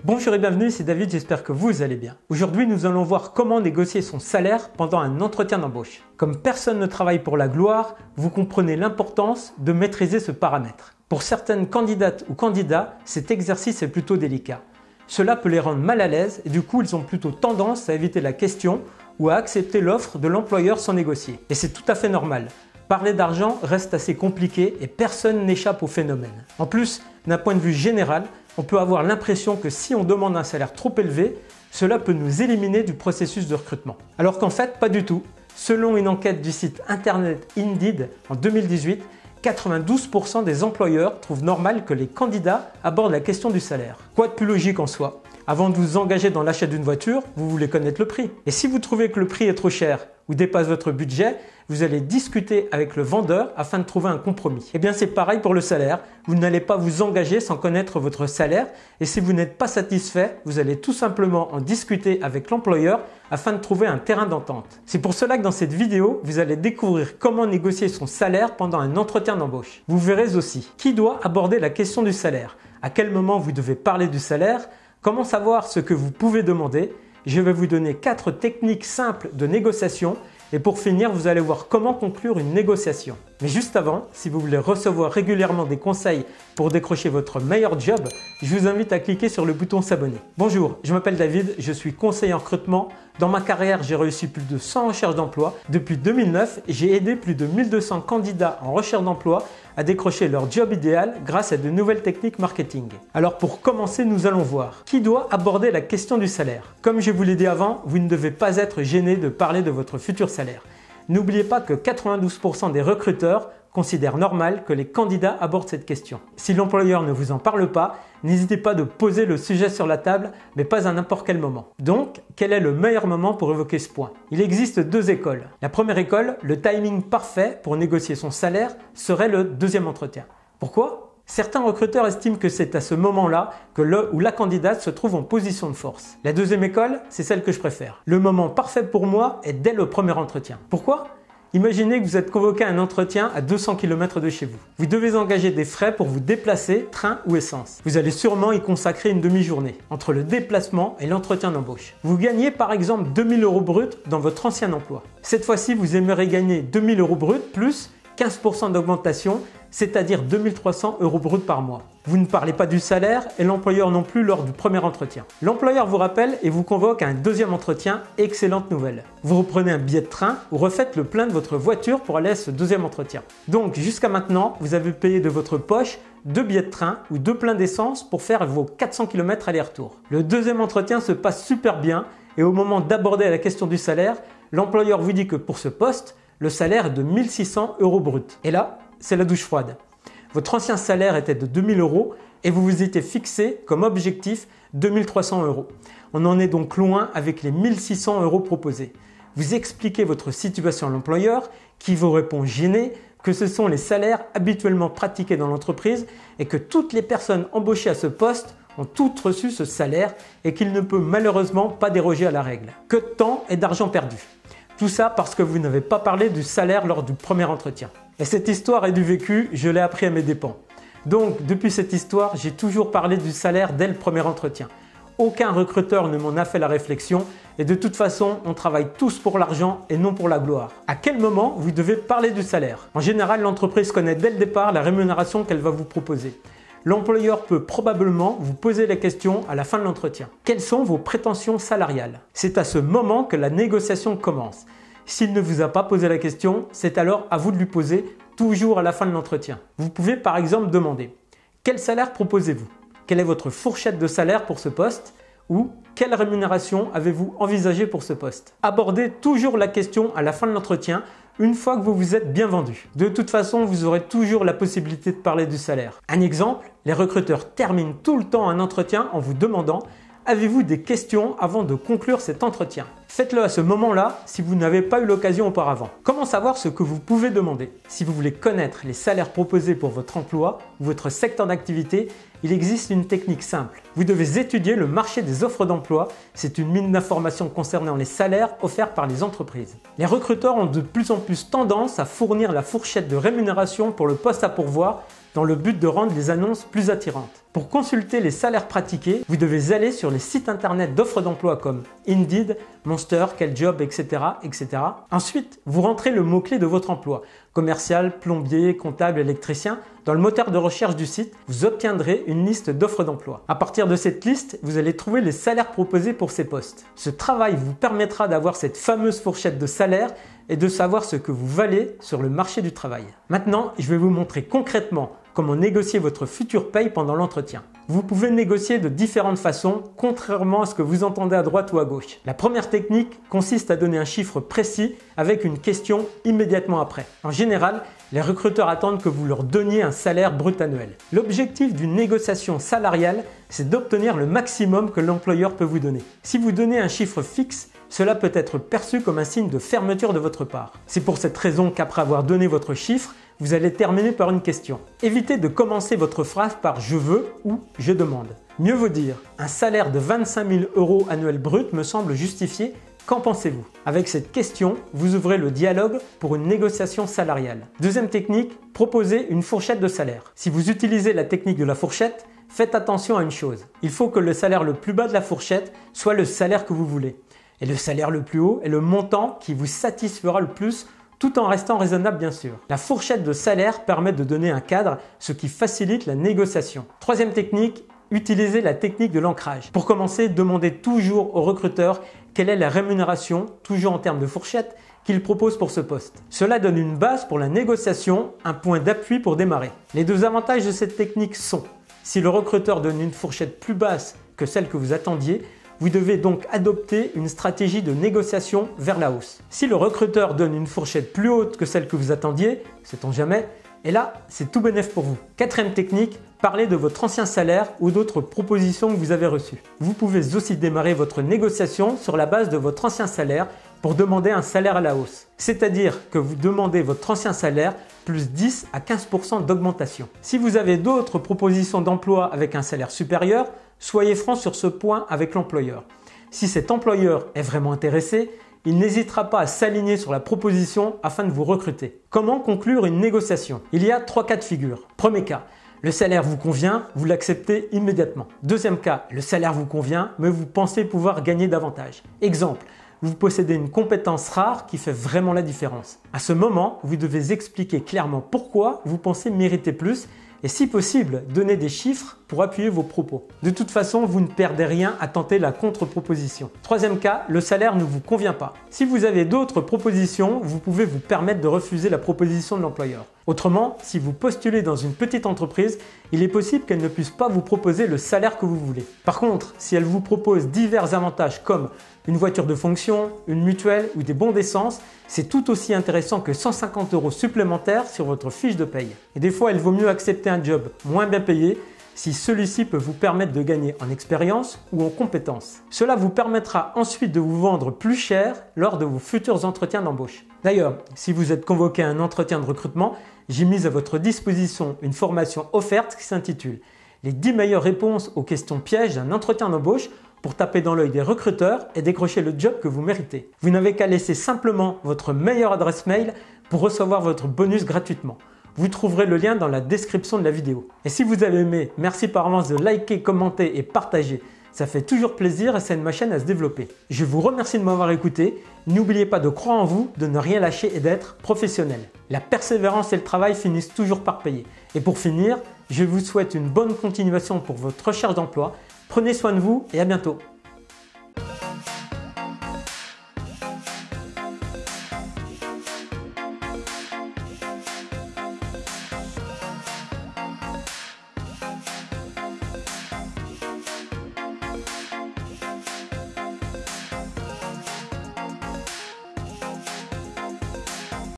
Bonjour et bienvenue, c'est David, j'espère que vous allez bien. Aujourd'hui, nous allons voir comment négocier son salaire pendant un entretien d'embauche. Comme personne ne travaille pour la gloire, vous comprenez l'importance de maîtriser ce paramètre. Pour certaines candidates ou candidats, cet exercice est plutôt délicat. Cela peut les rendre mal à l'aise et du coup, ils ont plutôt tendance à éviter la question ou à accepter l'offre de l'employeur sans négocier. Et c'est tout à fait normal. Parler d'argent reste assez compliqué et personne n'échappe au phénomène. En plus, d'un point de vue général, on peut avoir l'impression que si on demande un salaire trop élevé, cela peut nous éliminer du processus de recrutement. Alors qu'en fait, pas du tout. Selon une enquête du site internet Indeed en 2018, 92% des employeurs trouvent normal que les candidats abordent la question du salaire. Quoi de plus logique en soi? Avant de vous engager dans l'achat d'une voiture, vous voulez connaître le prix. Et si vous trouvez que le prix est trop cher ou dépasse votre budget, vous allez discuter avec le vendeur afin de trouver un compromis. Et bien c'est pareil pour le salaire, vous n'allez pas vous engager sans connaître votre salaire et si vous n'êtes pas satisfait, vous allez tout simplement en discuter avec l'employeur afin de trouver un terrain d'entente. C'est pour cela que dans cette vidéo, vous allez découvrir comment négocier son salaire pendant un entretien d'embauche. Vous verrez aussi qui doit aborder la question du salaire, à quel moment vous devez parler du salaire, comment savoir ce que vous pouvez demander. Je vais vous donner 4 techniques simples de négociation et pour finir, vous allez voir comment conclure une négociation. Mais juste avant, si vous voulez recevoir régulièrement des conseils pour décrocher votre meilleur job, je vous invite à cliquer sur le bouton s'abonner. Bonjour, je m'appelle David, je suis conseiller en recrutement. Dans ma carrière, j'ai réussi plus de 100 recherches d'emploi. Depuis 2009, j'ai aidé plus de 1200 candidats en recherche d'emploi à décrocher leur job idéal grâce à de nouvelles techniques marketing. Alors pour commencer, nous allons voir qui doit aborder la question du salaire. Comme je vous l'ai dit avant, vous ne devez pas être gêné de parler de votre futur salaire. N'oubliez pas que 92% des recruteurs considèrent normal que les candidats abordent cette question. Si l'employeur ne vous en parle pas, n'hésitez pas de poser le sujet sur la table, mais pas à n'importe quel moment. Donc, quel est le meilleur moment pour évoquer ce point? Il existe 2 écoles. La première école, le timing parfait pour négocier son salaire, serait le deuxième entretien. Pourquoi? Certains recruteurs estiment que c'est à ce moment-là que le ou la candidate se trouve en position de force. La deuxième école, c'est celle que je préfère. Le moment parfait pour moi est dès le premier entretien. Pourquoi? Imaginez que vous êtes convoqué à un entretien à 200 km de chez vous. Vous devez engager des frais pour vous déplacer, train ou essence. Vous allez sûrement y consacrer une demi-journée entre le déplacement et l'entretien d'embauche. Vous gagnez par exemple 2000 € bruts dans votre ancien emploi. Cette fois-ci, vous aimeriez gagner 2000 € bruts plus 15% d'augmentation, c'est-à-dire 2300 € bruts par mois. Vous ne parlez pas du salaire et l'employeur non plus lors du premier entretien. L'employeur vous rappelle et vous convoque à un deuxième entretien. Excellente nouvelle. Vous reprenez un billet de train ou refaites le plein de votre voiture pour aller à ce deuxième entretien. Donc jusqu'à maintenant, vous avez payé de votre poche 2 billets de train ou 2 pleins d'essence pour faire vos 400 km aller-retour. Le deuxième entretien se passe super bien et au moment d'aborder la question du salaire, l'employeur vous dit que pour ce poste, le salaire est de 1600 € bruts. Et là, c'est la douche froide. Votre ancien salaire était de 2000 € et vous vous étiez fixé comme objectif 2300 €. On en est donc loin avec les 1600 € proposés. Vous expliquez votre situation à l'employeur qui vous répond gêné que ce sont les salaires habituellement pratiqués dans l'entreprise et que toutes les personnes embauchées à ce poste ont toutes reçu ce salaire et qu'il ne peut malheureusement pas déroger à la règle. Que de temps et d'argent perdu. Tout ça parce que vous n'avez pas parlé du salaire lors du premier entretien. Et cette histoire est du vécu, je l'ai appris à mes dépens. Donc, depuis cette histoire, j'ai toujours parlé du salaire dès le premier entretien. Aucun recruteur ne m'en a fait la réflexion et de toute façon, on travaille tous pour l'argent et non pour la gloire. À quel moment vous devez parler du salaire? En général, l'entreprise connaît dès le départ la rémunération qu'elle va vous proposer. L'employeur peut probablement vous poser la question à la fin de l'entretien. Quelles sont vos prétentions salariales? C'est à ce moment que la négociation commence. S'il ne vous a pas posé la question, c'est alors à vous de lui poser, toujours à la fin de l'entretien. Vous pouvez par exemple demander « Quel salaire proposez-vous? Quelle est votre fourchette de salaire pour ce poste? » ou « Quelle rémunération avez-vous envisagé pour ce poste ?» Abordez toujours la question à la fin de l'entretien une fois que vous vous êtes bien vendu. De toute façon, vous aurez toujours la possibilité de parler du salaire. Un exemple, les recruteurs terminent tout le temps un entretien en vous demandant « Avez-vous des questions avant de conclure cet entretien ?» Faites-le à ce moment-là si vous n'avez pas eu l'occasion auparavant. Comment savoir ce que vous pouvez demander? Si vous voulez connaître les salaires proposés pour votre emploi ou votre secteur d'activité, il existe une technique simple. Vous devez étudier le marché des offres d'emploi. C'est une mine d'informations concernant les salaires offerts par les entreprises. Les recruteurs ont de plus en plus tendance à fournir la fourchette de rémunération pour le poste à pourvoir dans le but de rendre les annonces plus attirantes. Pour consulter les salaires pratiqués, vous devez aller sur les sites internet d'offres d'emploi comme Indeed, Monster, Quel Job, etc., etc. Ensuite, vous rentrez le mot-clé de votre emploi, commercial, plombier, comptable, électricien. Dans le moteur de recherche du site, vous obtiendrez une liste d'offres d'emploi. À partir de cette liste, vous allez trouver les salaires proposés pour ces postes. Ce travail vous permettra d'avoir cette fameuse fourchette de salaire et de savoir ce que vous valez sur le marché du travail. Maintenant, je vais vous montrer concrètement comment négocier votre future paye pendant l'entretien. Vous pouvez négocier de différentes façons, contrairement à ce que vous entendez à droite ou à gauche. La première technique consiste à donner un chiffre précis avec une question immédiatement après. En général, les recruteurs attendent que vous leur donniez un salaire brut annuel. L'objectif d'une négociation salariale, c'est d'obtenir le maximum que l'employeur peut vous donner. Si vous donnez un chiffre fixe, cela peut être perçu comme un signe de fermeture de votre part. C'est pour cette raison qu'après avoir donné votre chiffre, vous allez terminer par une question. Évitez de commencer votre phrase par « je veux » ou « je demande ». Mieux vaut dire « un salaire de 25 000 € annuel brut me semble justifié, qu'en pensez-vous » Avec cette question, vous ouvrez le dialogue pour une négociation salariale. Deuxième technique, proposez une fourchette de salaire. Si vous utilisez la technique de la fourchette, faites attention à une chose. Il faut que le salaire le plus bas de la fourchette soit le salaire que vous voulez. Et le salaire le plus haut est le montant qui vous satisfera le plus tout en restant raisonnable bien sûr. La fourchette de salaire permet de donner un cadre, ce qui facilite la négociation. Troisième technique, utilisez la technique de l'ancrage. Pour commencer, demandez toujours au recruteur quelle est la rémunération, toujours en termes de fourchette, qu'il propose pour ce poste. Cela donne une base pour la négociation, un point d'appui pour démarrer. Les deux avantages de cette technique sont, si le recruteur donne une fourchette plus basse que celle que vous attendiez, vous devez donc adopter une stratégie de négociation vers la hausse. Si le recruteur donne une fourchette plus haute que celle que vous attendiez, sait-on jamais, et là, c'est tout bénef pour vous. Quatrième technique, parlez de votre ancien salaire ou d'autres propositions que vous avez reçues. Vous pouvez aussi démarrer votre négociation sur la base de votre ancien salaire pour demander un salaire à la hausse. C'est-à-dire que vous demandez votre ancien salaire plus 10 à 15% d'augmentation. Si vous avez d'autres propositions d'emploi avec un salaire supérieur, soyez franc sur ce point avec l'employeur. Si cet employeur est vraiment intéressé, il n'hésitera pas à s'aligner sur la proposition afin de vous recruter. Comment conclure une négociation? Il y a 3 cas de figure. Premier cas, le salaire vous convient, vous l'acceptez immédiatement. Deuxième cas, le salaire vous convient, mais vous pensez pouvoir gagner davantage. Exemple, vous possédez une compétence rare qui fait vraiment la différence. À ce moment, vous devez expliquer clairement pourquoi vous pensez mériter plus et si possible, donner des chiffres pour appuyer vos propos. De toute façon, vous ne perdez rien à tenter la contre-proposition. Troisième cas, le salaire ne vous convient pas. Si vous avez d'autres propositions, vous pouvez vous permettre de refuser la proposition de l'employeur. Autrement, si vous postulez dans une petite entreprise, il est possible qu'elle ne puisse pas vous proposer le salaire que vous voulez. Par contre, si elle vous propose divers avantages comme une voiture de fonction, une mutuelle ou des bons d'essence, c'est tout aussi intéressant que 150 € supplémentaires sur votre fiche de paye. Et des fois, il vaut mieux accepter un job moins bien payé si celui-ci peut vous permettre de gagner en expérience ou en compétences. Cela vous permettra ensuite de vous vendre plus cher lors de vos futurs entretiens d'embauche. D'ailleurs, si vous êtes convoqué à un entretien de recrutement, j'ai mis à votre disposition une formation offerte qui s'intitule « Les 10 meilleures réponses aux questions pièges d'un entretien d'embauche » pour taper dans l'œil des recruteurs et décrocher le job que vous méritez. Vous n'avez qu'à laisser simplement votre meilleure adresse mail pour recevoir votre bonus gratuitement. Vous trouverez le lien dans la description de la vidéo. Et si vous avez aimé, merci par avance de liker, commenter et partager. Ça fait toujours plaisir et ça aide ma chaîne à se développer. Je vous remercie de m'avoir écouté. N'oubliez pas de croire en vous, de ne rien lâcher et d'être professionnel. La persévérance et le travail finissent toujours par payer. Et pour finir, je vous souhaite une bonne continuation pour votre recherche d'emploi. Prenez soin de vous et à bientôt.